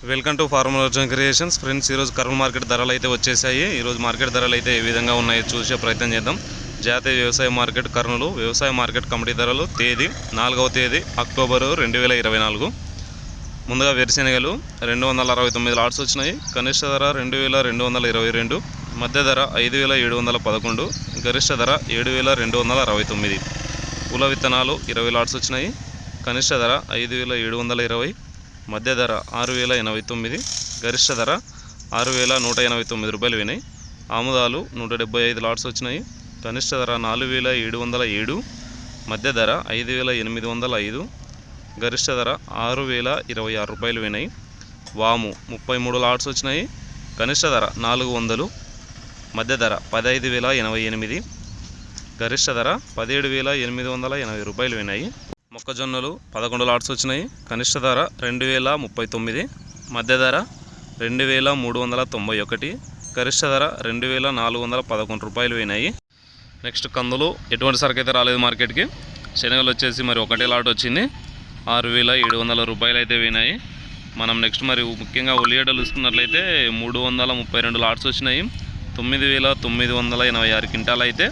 Welcome to farmer Arjun creations friends. ఈరోజు Kurnool market ధరలు అయితే వచ్చేసాయి. ఈరోజు మార్కెట్ ధరలు అయితే ఏ విధంగా ఉన్నాయో చూసే ప్రయత్నం చేద్దాం. జాతీయ వ్యవసాయ మార్కెట్ కర్నూలు వ్యవసాయ మార్కెట్ కమిటీ ధరలు తేదీ 4వ తేదీ అక్టోబరు 2024. ముందుగా వేరుశెనగలు 269 లాట్స్ వచ్చినాయి. కనిష్ట ధర 2222, మధ్య ధర 5711, గరిష్ట ధర 7269. పూల విత్తనాలు 20 లాట్స్ వచ్చినాయి. కనిష్ట ధర 5720, మధ్య ధర 6089, గరిష్ట ధర 6189 రూపాయలు వినాయి. ఆముదాలు 175 లాట్స్ వచ్చినాయి. కనిష్ట ధర 4707, మధ్య ధర 5805, గరిష్ట ధర 6026 రూపాయలు వినాయి. వాము 33 లాట్స్ వచ్చినాయి. కనిష్ట ధర 400, మధ్య ధర 15088, గరిష్ట ధర 17880 రూపాయలు వినాయి. మొక్కజొన్నలు 11 లాట్స్ వచ్చినాయి. కనిష్ట ధర 2039, మధ్య ధర 2391, గరిష్ట ధర 2411 రూపాయలు వినాయి. నెక్స్ట్ కందులు ఎటువంటి సరుకు అయితే రాలేదు మార్కెట్కి. శనగలు వచ్చేసి మరి ఒకటే లాట్ వచ్చింది, 6700 రూపాయలు అయితే వినాయి. మనం నెక్స్ట్ మరి ముఖ్యంగా ఉల్లిగడ్డలు చూసుకున్నట్లయితే 332 లాట్స్ వచ్చినాయి. 9986 క్వింటాలు అయితే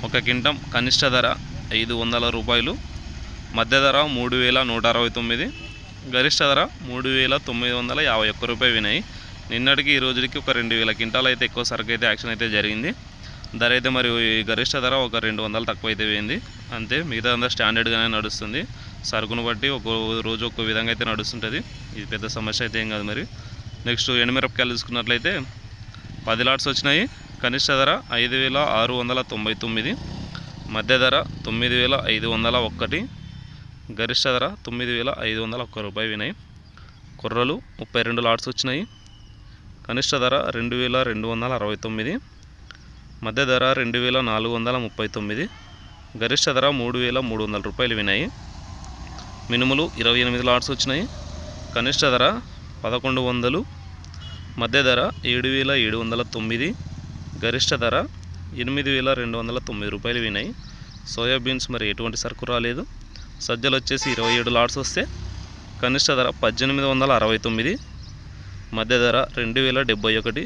ఒక క్వింటం. కనిష్ట ధర 500 రూపాయలు, మధ్య ధర 3169, గరిష్ట ధర 3951 రూపాయలు వినాయి. నిన్నటికి ఈ రోజుకి ఒక 2000 క్వింటాలు అయితే ఎక్కువ సరుకు అయితే యాక్షన్ అయితే జరిగింది. ధర అయితే మరి గరిష్ట ధర ఒక 200 తక్కువ అయితే పోయింది అంతే. మిగతా అంతా స్టాండర్డ్గానే నడుస్తుంది. సరుకును బట్టి ఒక రోజు ఒక విధంగా అయితే నడుస్తుంటుంది. ఇది పెద్ద సమస్య అయితే ఏం కాదు. మరి నెక్స్ట్ ఎండుమిరపకాయలు చూసుకున్నట్లయితే 10 లాట్స్ వచ్చినాయి. కనిష్ట ధర 5699, మధ్య ధర 9501, గరిష్ట ధర 9501 రూపాయలు వినాయి. కుర్రలు 32 లాట్స్ వచ్చినాయి. కనిష్ట ధర 2269, మధ్య ధర 2439, గరిష్ట ధర 3300 రూపాయలు వినాయి. మినుములు 28 లాట్స్ వచ్చినాయి. కనిష్ట ధర 1100, మధ్య ధర 7709, గరిష్ట ధర 8209 రూపాయలు వినాయి. సోయాబీన్స్ మరి ఎటువంటి సరుకు రాలేదు. సజ్జలు వచ్చేసి 27 లాట్స్ వస్తే కనిష్ట ధర 1869, మధ్య ధర 2071,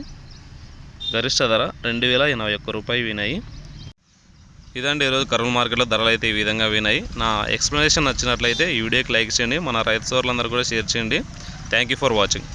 గరిష్ట ధర 2081 రూపాయలు వినాయి. ఇదండి ఈరోజు కర్నూలు మార్కెట్లో ధరలు అయితే ఈ విధంగా వినాయి. నా ఎక్స్ప్లెనేషన్ నచ్చినట్లయితే ఈ వీడియోకి లైక్ చేయండి. మన రైతు సోదరులందరూ కూడా షేర్ చేయండి. Thank you for watching.